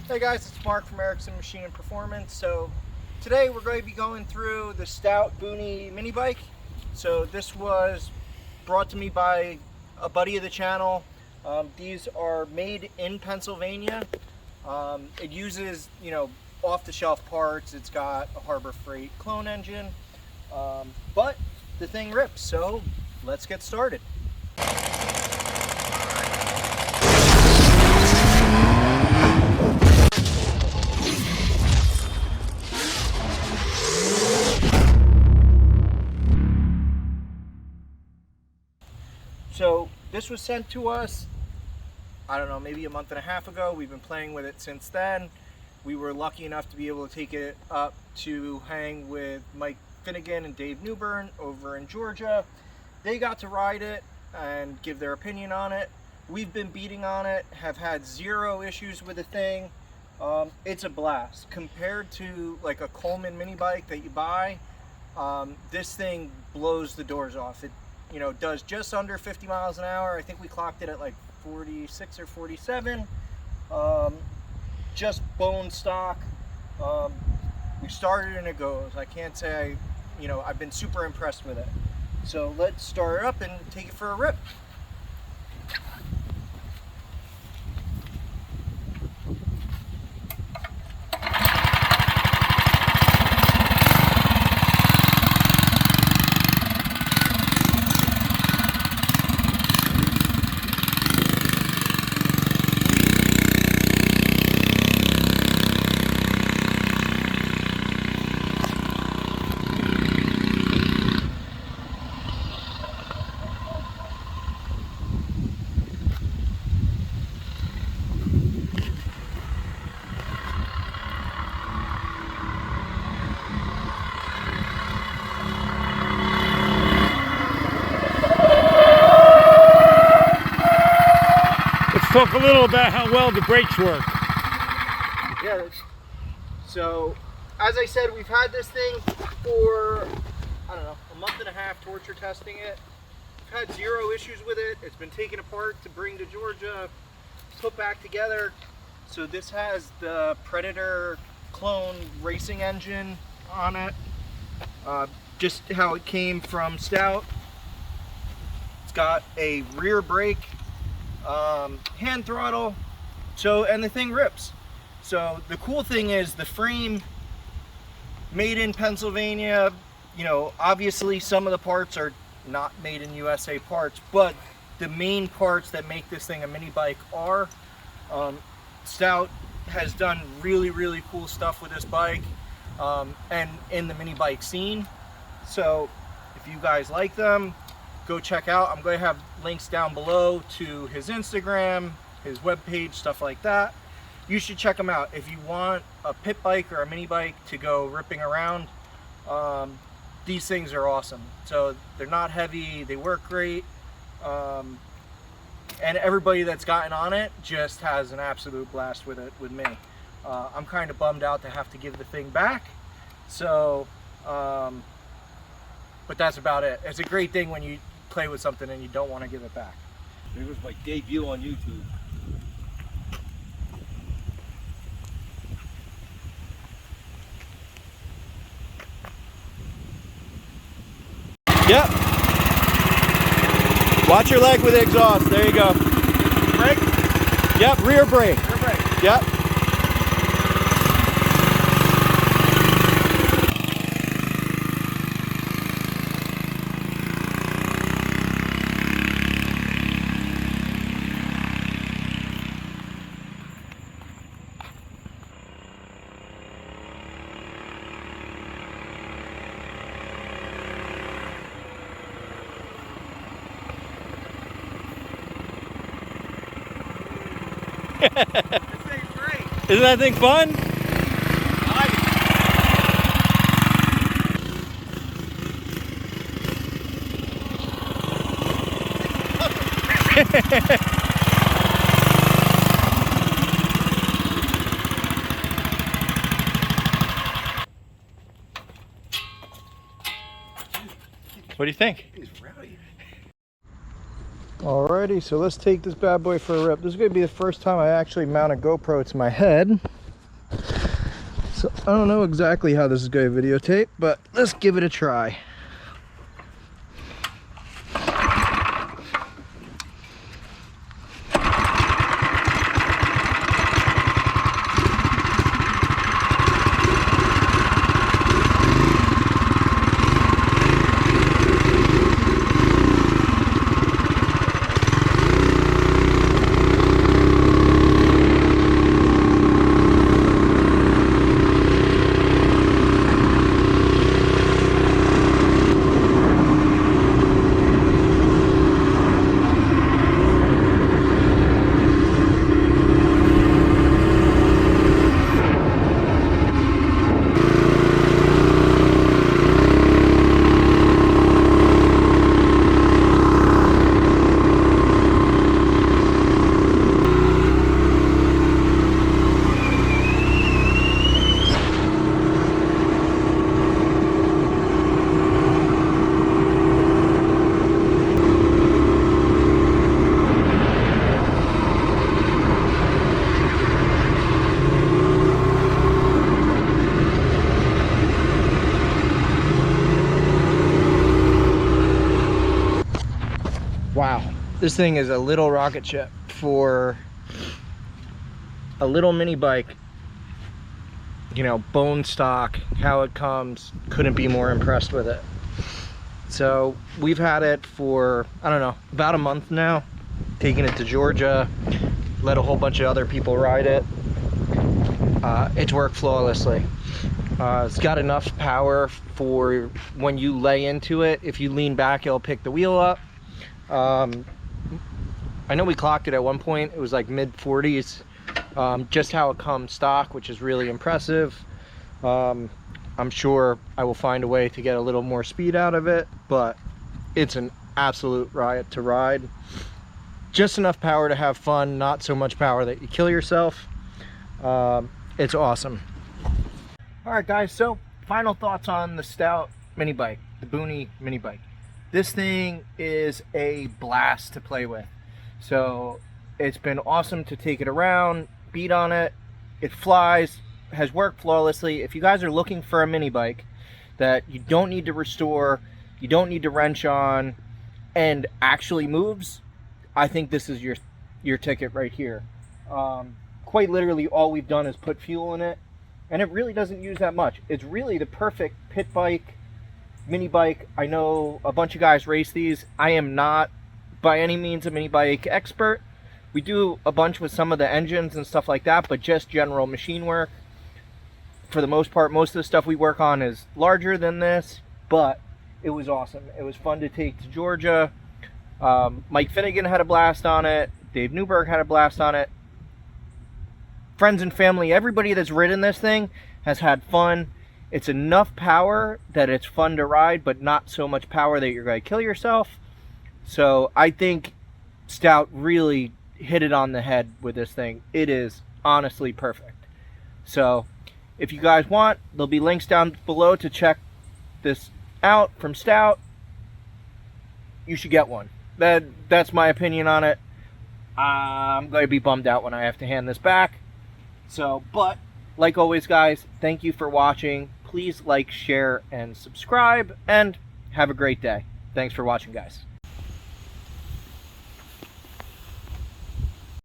Hey guys, it's Mark from Erickson Machine and Performance. So today we're going to be going through the Stout Boonie Mini Bike. So this was brought to me by a buddy of the channel. These are made in Pennsylvania. It uses, off-the-shelf parts. It's got a Harbor Freight clone engine, but the thing rips. So let's get started. So this was sent to us, I don't know, maybe a month and a half ago. We've been playing with it since then. We were lucky enough to be able to take it up to hang with Mike Finnegan and Dave Newbern over in Georgia. They got to ride it and give their opinion on it. We've been beating on it, have had zero issues with the thing. It's a blast. Compared to like a Coleman mini bike that you buy, this thing blows the doors off. It does just under 50 miles an hour. I think we clocked it at like 46 or 47. Just bone stock. We started and it goes. I can't say I've been super impressed with it. So let's start it up and take it for a rip. Talk a little about how well the brakes work. Yeah, so as I said, we've had this thing for, I don't know, a month and a half torture testing it. We've had zero issues with it. It's been taken apart to bring to Georgia, put back together. So this has the Predator clone racing engine on it, just how it came from Stout. It's got a rear brake, hand throttle, and the thing rips. So the cool thing is the frame, made in Pennsylvania. Obviously some of the parts are not made in USA parts, but the main parts that make this thing a mini bike are. Stout has done really cool stuff with this bike, and in the mini bike scene. So if you guys like them, go check out. I'm going to have links down below to his Instagram, his webpage, stuff like that. You should check him out. If you want a pit bike or a mini bike to go ripping around, these things are awesome. So they're not heavy, they work great, and everybody that's gotten on it just has an absolute blast with it with me. I'm kind of bummed out to have to give the thing back. So, but that's about it. It's a great thing when you play with something and you don't want to give it back. It was my debut on YouTube. Yep. Watch your leg with the exhaust. There you go. Brake? Yep, rear brake. Rear brake. Yep. This thing's great. Isn't that thing fun? What do you think? He's rowdy. Alrighty, so let's take this bad boy for a rip. This is going to be the first time I actually mount a GoPro to my head. So I don't know exactly how this is going to videotape, but let's give it a try. Wow, this thing is a little rocket ship for a little mini bike. You know, bone stock, how it comes, couldn't be more impressed with it. So we've had it for, I don't know, about a month now, taking it to Georgia, let a whole bunch of other people ride it. It's worked flawlessly. It's got enough power for when you lay into it. If you lean back, it'll pick the wheel up. I know we clocked it at one point, it was like mid 40s. Just how it comes stock, which is really impressive. I'm sure I will find a way to get a little more speed out of it, but it's an absolute riot to ride. Just enough power to have fun, not so much power that you kill yourself. It's awesome. All right, guys, so final thoughts on the Stout mini bike, the Boonie mini bike. This thing is a blast to play with. So it's been awesome to take it around, beat on it. It flies, has worked flawlessly. If you guys are looking for a mini bike that you don't need to restore, you don't need to wrench on, and actually moves, I think this is your ticket right here. Quite literally all we've done is put fuel in it, and it really doesn't use that much. It's really the perfect pit bike, mini bike. I know a bunch of guys race these. I am not by any means a mini bike expert. We do a bunch with some of the engines and stuff like that, but just general machine work. For the most part, most of the stuff we work on is larger than this, but it was awesome. It was fun to take to Georgia. Mike Finnegan had a blast on it. Dave Newbern had a blast on it. Friends and family, everybody that's ridden this thing has had fun. It's enough power that it's fun to ride, but not so much power that you're going to kill yourself. So I think Stout really hit it on the head with this thing. It is honestly perfect. So if you guys want, there'll be links down below to check this out from Stout. You should get one. That's my opinion on it. I'm going to be bummed out when I have to hand this back. So, but like always, guys, thank you for watching. Please like, share, and subscribe, and have a great day. Thanks for watching, guys.